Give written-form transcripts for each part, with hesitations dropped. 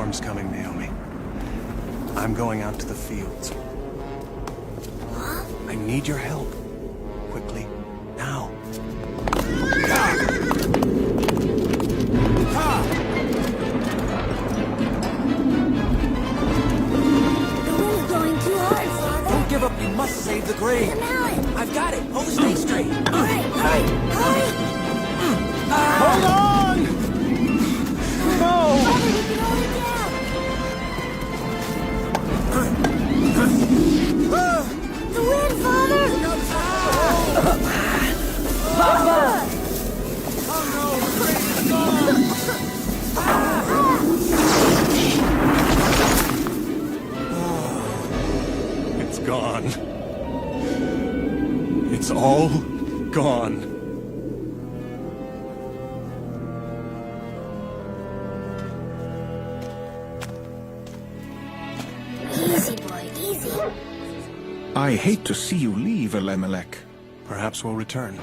storm's coming, Naomi. I'm going out to the fields. I need your help. Quickly. Now. Don't give up, you must save the grain. I've got it. Hold the stake straight. Hurry! Hold on! No! Father, we can hold it down! The wind, Father! Papa! Oh no, the grain is gone! It's gone. It's all gone. Easy, boy, easy. I hate to see you leave, Elimelech. Perhaps we'll return.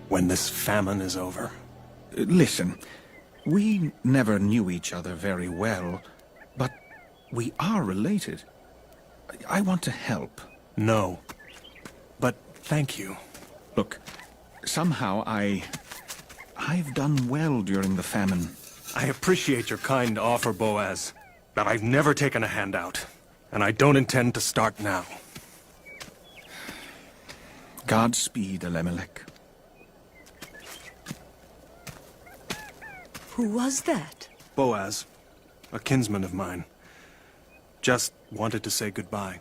When this famine is over. Listen, we never knew each other very well, but we are related. I want to help. No. But thank you. Look, somehow I've done well during the famine. I appreciate your kind offer, Boaz. But I've never taken a handout. And I don't intend to start now. Godspeed, Elimelech. Who was that? Boaz, a kinsman of mine. Just wanted to say goodbye.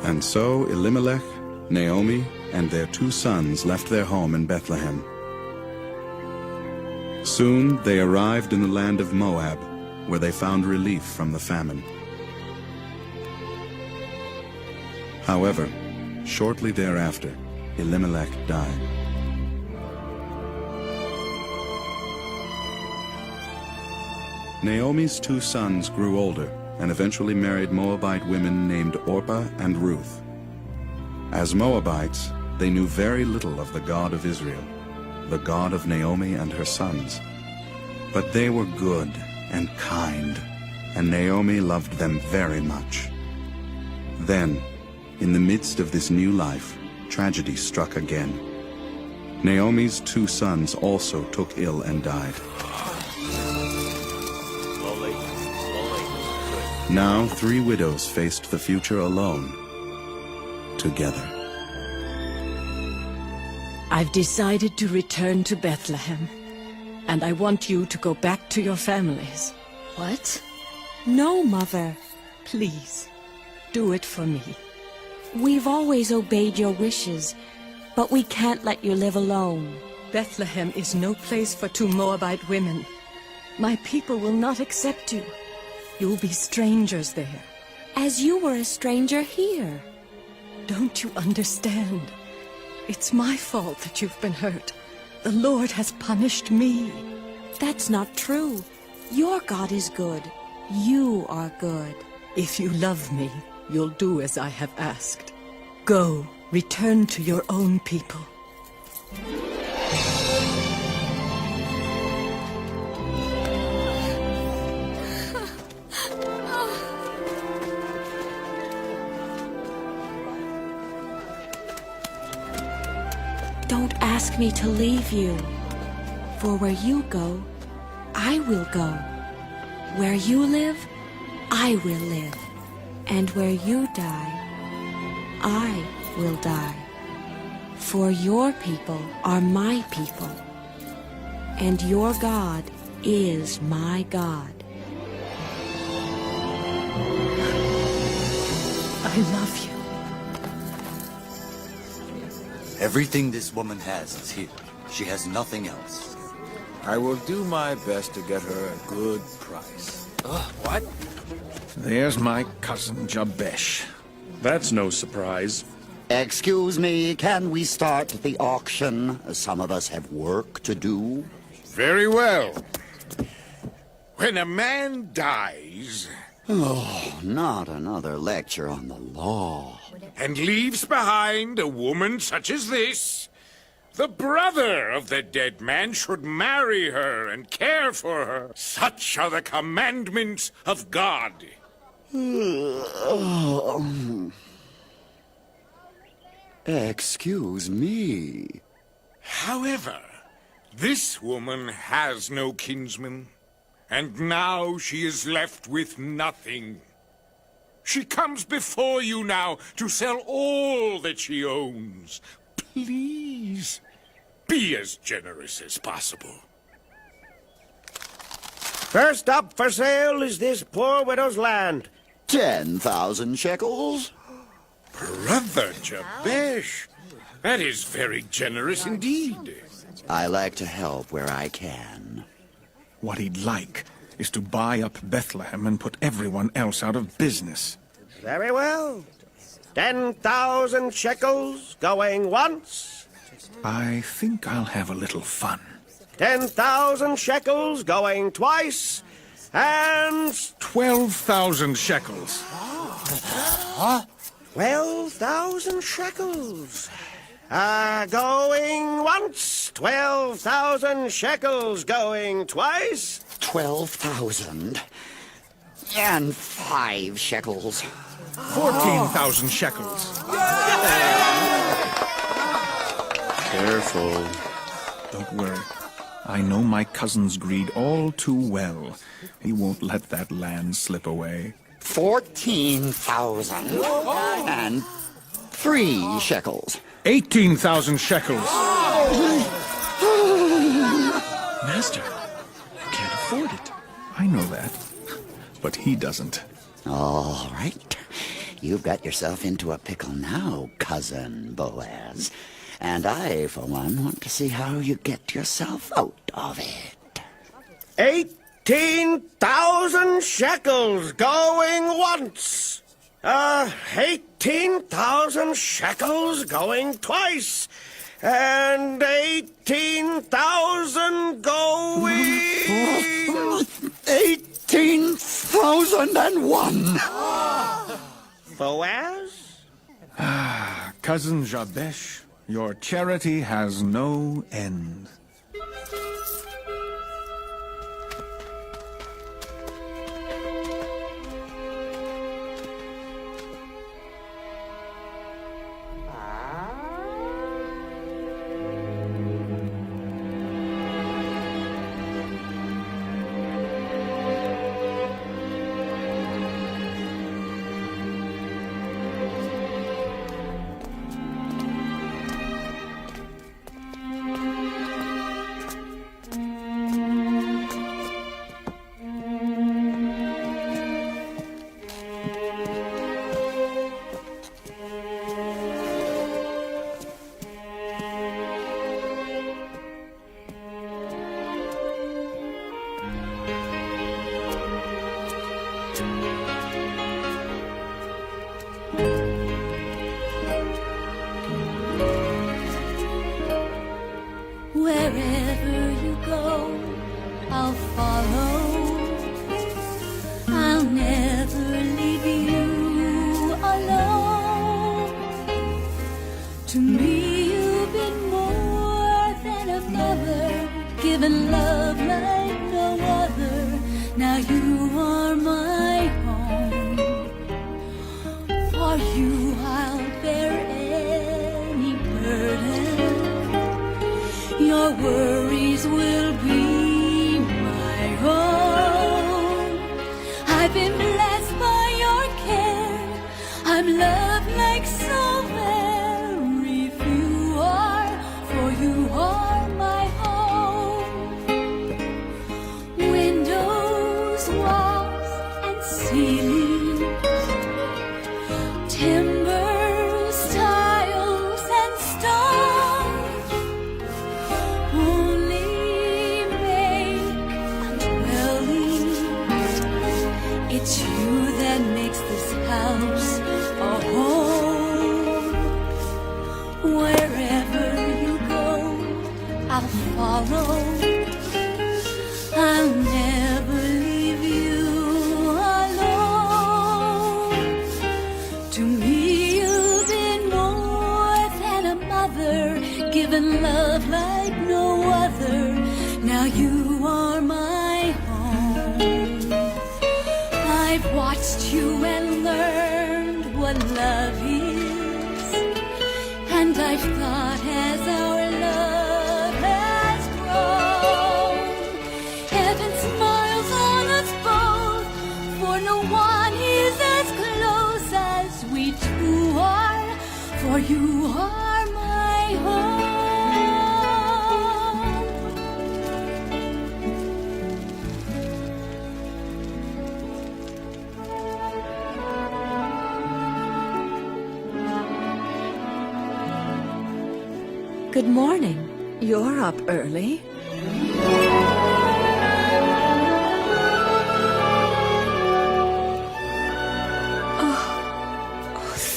And so Elimelech, Naomi, and their 2 sons left their home in Bethlehem. Soon they arrived in the land of Moab, where they found relief from the famine. However, shortly thereafter, Elimelech died. Naomi's 2 sons grew older and eventually married Moabite women named Orpah and Ruth. As Moabites, they knew very little of the God of Israel, the God of Naomi and her sons. But they were good and kind, and Naomi loved them very much. Then, in the midst of this new life, tragedy struck again. Naomi's 2 sons also took ill and died. Now 3 widows faced the future alone, together. I've decided to return to Bethlehem. And I want you to go back to your families. What? No, Mother. Please, do it for me. We've always obeyed your wishes, but we can't let you live alone. Bethlehem is no place for 2 Moabite women. My people will not accept you. You'll be strangers there. As you were a stranger here. Don't you understand? It's my fault that you've been hurt. The Lord has punished me. That's not true. Your God is good. You are good. If you love me, you'll do as I have asked. Go, return to your own people. Don't ask me to leave you. For where you go, I will go. Where you live, I will live. And where you die, I will die. For your people are my people, and your God is my God. I love you. Everything this woman has is here. She has nothing else. I will do my best to get her a good price. What? There's my cousin Jabesh. That's no surprise. Excuse me, can we start the auction? Some of us have work to do. Very well. When a man dies Oh, not another lecture on the law. and leaves behind a woman such as this, The brother of the dead man should marry her and care for her. Such are the commandments of God. Excuse me. However, this woman has no kinsman, and now she is left with nothing. She comes before you now to sell all that she owns. Please, be as generous as possible. First up for sale is this poor widow's land. 10,000 shekels? Brother Jabesh, that is very generous indeed. I like to help where I can. What he'd like is to buy up Bethlehem and put everyone else out of business. Very well. 10,000 shekels going once. I think I'll have a little fun. 10,000 shekels going twice. And 12,000 shekels. 12,000 shekels. Going once. 12,000 shekels going twice. 12,000. And 5 shekels. 14,000 shekels. Careful. Don't worry. I know my cousin's greed all too well. He won't let that land slip away. 14,000. And 3 shekels. 18,000 shekels. Master, you can't afford it. I know that, but he doesn't. All right. You've got yourself into a pickle now, Cousin Boaz. And I, for one, want to see how you get yourself out of it. 18,000 shekels going once. 18,000 shekels going twice. And 18,000 going... 18,001. Boaz? Cousin Jabesh, your charity has no end. Wherever you go, I'll follow. I'll never leave you alone. To me, you've been more than a mother, given love like no other. Now you are my home. For you, I'll bear any burden. Your worries will be my own. I've been blessed by your care. I'm loved like so very few are, for you are my home. Windows, walls, and ceilings, timbers, tiles, and stone only make a dwelling. It's you that makes this house a home. Wherever you go, I'll follow. I'll never leave you alone. To me, you've been more than a mother, given love watched you and learned what love is. And I've thought as our love has grown, heaven smiles on us both, for no one is as close as we two are, for you are my home. Good morning. You're up early.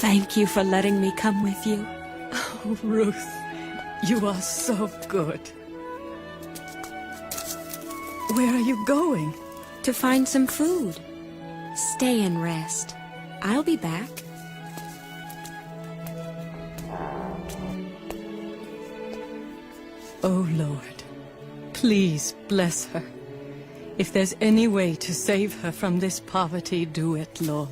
Thank you for letting me come with you. Oh, Ruth, you are so good. Where are you going? To find some food. Stay and rest. I'll be back. Oh, Lord, please bless her. If there's any way to save her from this poverty, do it, Lord.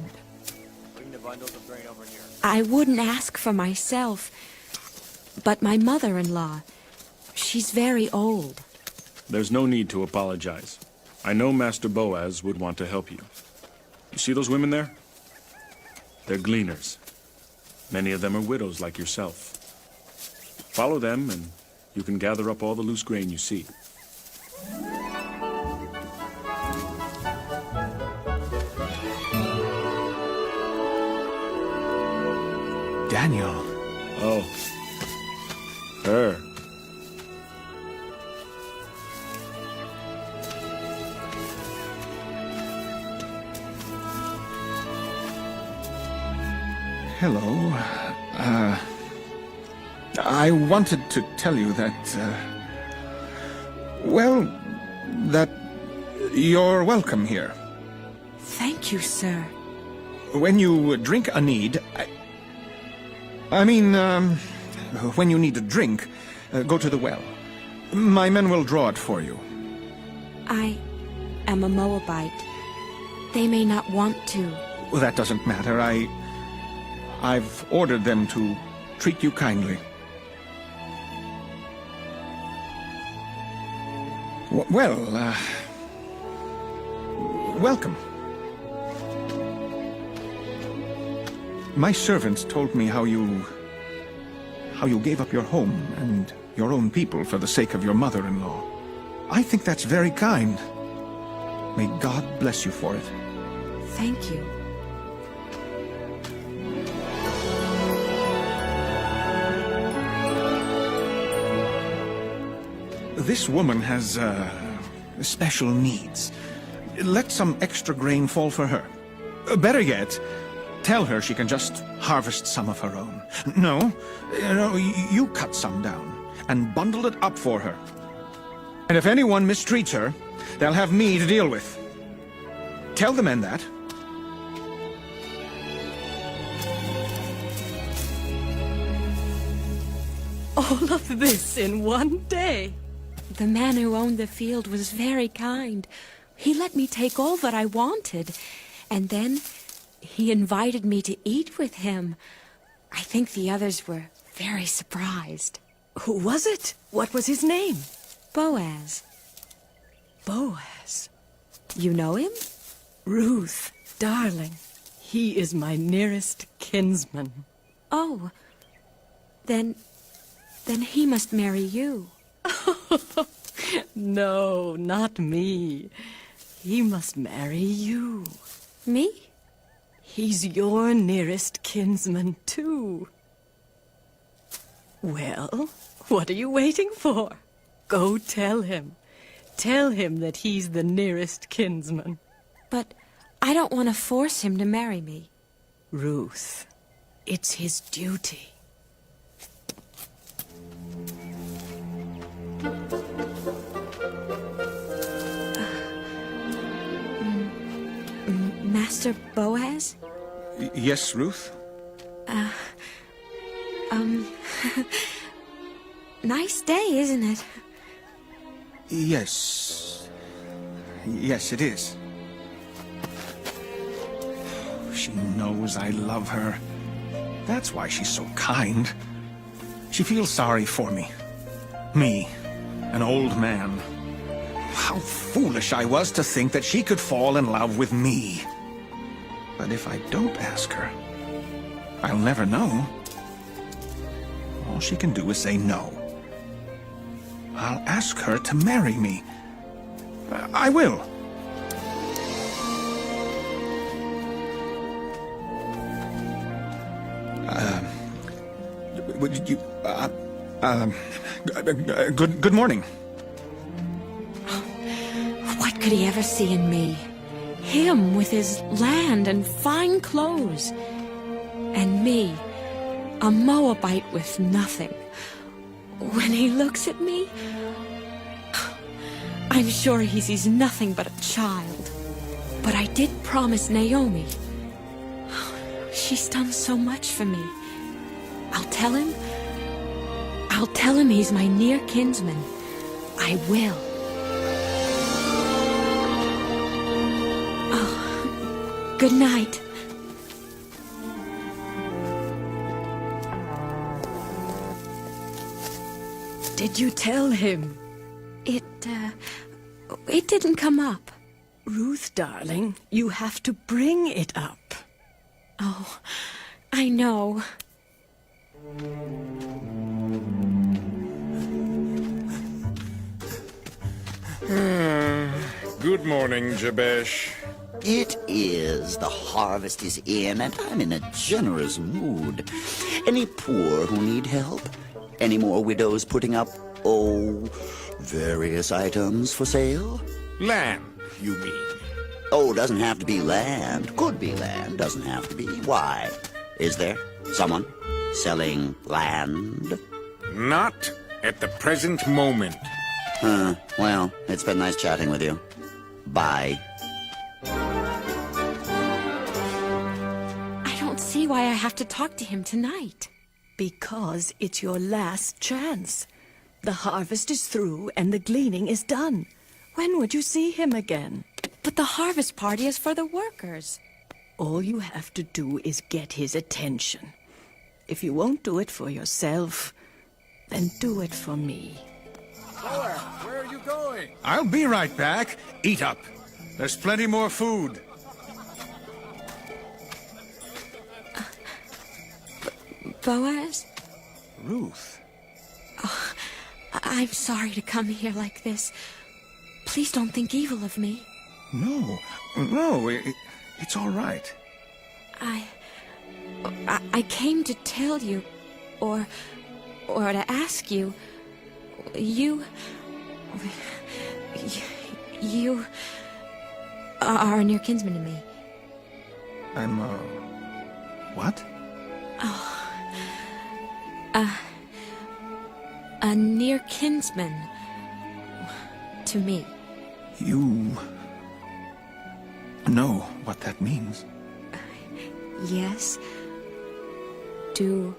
I wouldn't ask for myself, but my mother-in-law, she's very old. There's no need to apologize. I know Master Boaz would want to help you. You see those women there? They're gleaners. Many of them are widows like yourself. Follow them and you can gather up all the loose grain you see. Daniel. Oh. Her. Hello. I wanted to tell you that, well, that you're welcome here. Thank you, sir. When you drink a need, I mean, when you need a drink, go to the well. My men will draw it for you. I am a Moabite. They may not want to. Well, that doesn't matter. I've ordered them to treat you kindly. Well, welcome. My servants told me how you gave up your home and your own people for the sake of your mother-in-law. I think that's very kind. May God bless you for it. Thank you. This woman has, special needs. Let some extra grain fall for her. Better yet, tell her she can just harvest some of her own. No, you cut some down and bundle it up for her. And if anyone mistreats her, they'll have me to deal with. Tell the men that. All of this in one day. The man who owned the field was very kind. He let me take all that I wanted, and then he invited me to eat with him. I think the others were very surprised. Who was it? What was his name? Boaz. Boaz. You know him? Ruth, darling. He is my nearest kinsman. Oh, then he must marry you. No, not me. He must marry you. Me? He's your nearest kinsman, too. Well, what are you waiting for? Go tell him. Tell him that he's the nearest kinsman. But I don't want to force him to marry me. Ruth, it's his duty. Master Boaz? Yes, Ruth? Nice day, isn't it? Yes. Yes, it is. She knows I love her. That's why she's so kind. She feels sorry for me. Me, an old man. How foolish I was to think that she could fall in love with me. But if I don't ask her, I'll never know. All she can do is say no. I'll ask her to marry me. I will. Would you, good morning. What could he ever see in me? Him with his land and fine clothes. And me, a Moabite with nothing. When he looks at me, I'm sure he sees nothing but a child. But I did promise Naomi. She's done so much for me. I'll tell him he's my near kinsman. I will. Oh, good night. Did you tell him? It didn't come up. Ruth, darling, you have to bring it up. Oh, I know. Good morning, Jabesh. It is. The harvest is in, and I'm in a generous mood. Any poor who need help? Any more widows putting up, various items for sale? Land, you mean? Oh, doesn't have to be land. Could be land. Doesn't have to be. Why? Is there someone selling land? Not at the present moment. Well, it's been nice chatting with you. Bye. I don't see why I have to talk to him tonight. Because it's your last chance. The harvest is through and the gleaning is done. When would you see him again? But the harvest party is for the workers. All you have to do is get his attention. If you won't do it for yourself, then do it for me. Where are you going? I'll be right back. Eat up. There's plenty more food. Boaz? Ruth. Oh, I'm sorry to come here like this. Please don't think evil of me. No, it's all right. I came to tell you, or to ask you. You are a near kinsman to me. I'm, what? A near kinsman to me. You know what that means? Yes. Do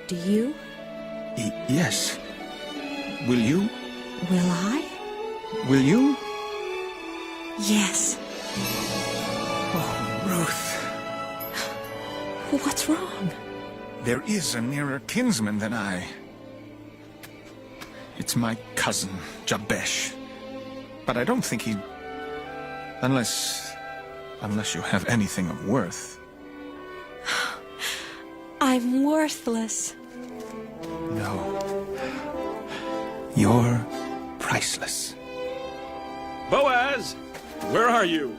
you? Yes. Will you? Will I? Will you? Yes. Oh, Ruth. What's wrong? There is a nearer kinsman than I. It's my cousin, Jabesh. But I don't think he'd... Unless you have anything of worth. I'm worthless. No. You're priceless. Boaz! Where are you?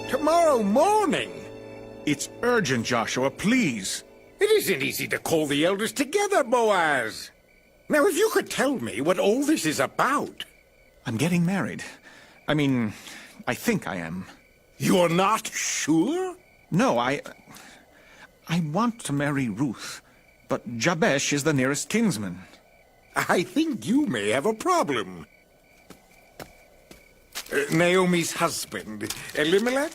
Tomorrow morning? It's urgent, Joshua, please. It isn't easy to call the elders together, Boaz. Now, if you could tell me what all this is about. I'm getting married. I mean, I think I am. You're not sure? No, I want to marry Ruth, but Jabesh is the nearest kinsman. I think you may have a problem. Naomi's husband, Elimelech,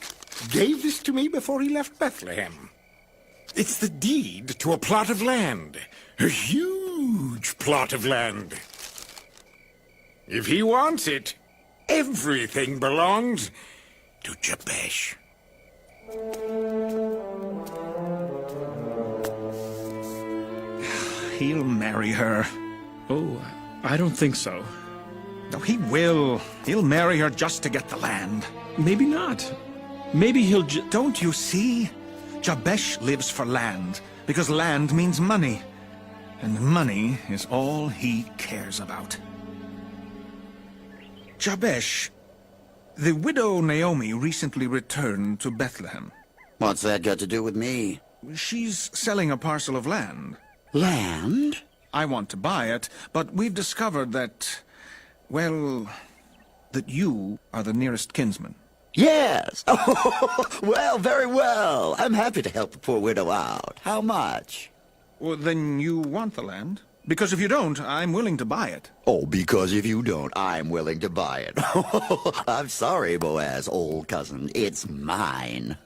gave this to me before he left Bethlehem. It's the deed to a plot of land. A huge plot of land. If he wants it, everything belongs to Jabesh. He'll marry her. Oh, I don't think so. No, he will. He'll marry her just to get the land. Maybe not. Maybe he'll Don't you see? Jabesh lives for land, because land means money. And money is all he cares about. Jabesh, the widow Naomi recently returned to Bethlehem. What's that got to do with me? She's selling a parcel of land. Land? I want to buy it, but we've discovered that, well, that you are the nearest kinsman. Yes. Oh, well, very well. I'm happy to help the poor widow out. How much? Well, then you want the land? Because if you don't, I'm willing to buy it. Oh, because if you don't, I'm willing to buy it. I'm sorry, Boaz, old cousin. It's mine.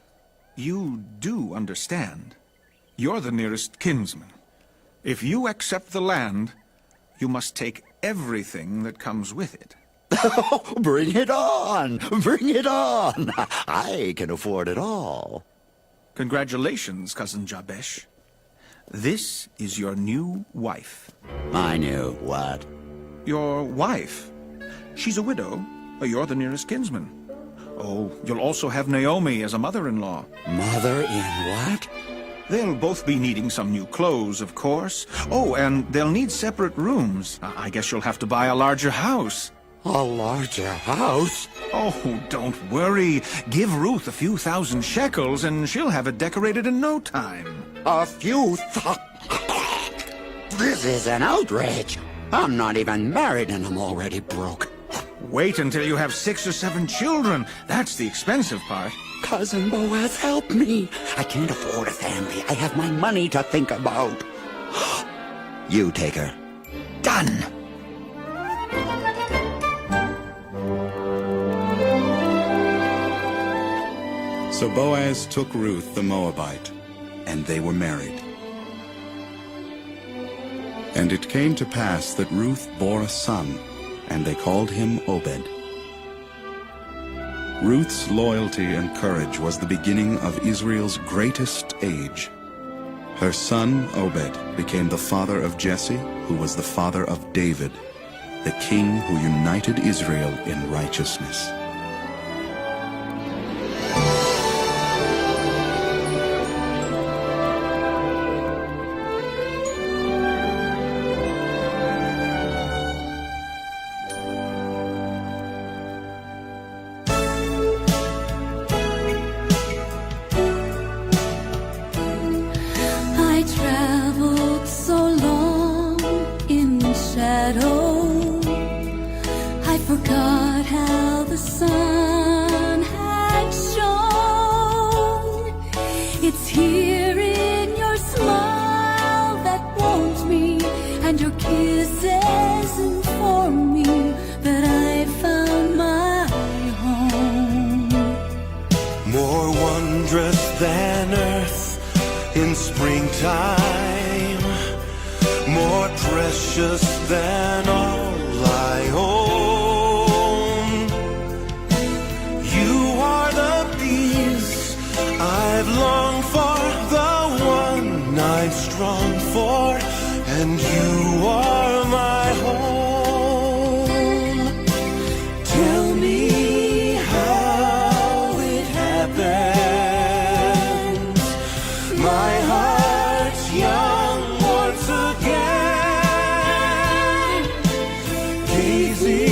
You do understand. You're the nearest kinsman. If you accept the land, you must take everything that comes with it. Bring it on! Bring it on! I can afford it all. Congratulations, Cousin Jabesh. This is your new wife. I knew what? Your wife. She's a widow. You're the nearest kinsman. Oh, you'll also have Naomi as a mother-in-law. Mother in what? They'll both be needing some new clothes, of course. Oh, and they'll need separate rooms. I guess you'll have to buy a larger house. A larger house? Oh, don't worry. Give Ruth a few thousand shekels and she'll have it decorated in no time. A few This is an outrage. I'm not even married and I'm already broke. Wait until you have 6 or 7 children. That's the expensive part. Cousin Boaz, help me. I can't afford a family. I have my money to think about. You take her. Done. So Boaz took Ruth the Moabite, and they were married. And it came to pass that Ruth bore a son, and they called him Obed. Ruth's loyalty and courage was the beginning of Israel's greatest age. Her son Obed became the father of Jesse, who was the father of David, the king who united Israel in righteousness. I traveled so long in the shadow, I forgot how the sun had shone. It's here in your smile that warms me, and your kisses inform me that I found my home. More wondrous than earth in springtime, more precious than all I own. You are the peace I've longed for, the one I've strong for, and you are my home. Tell me how it happened. My heart's young once again, gazing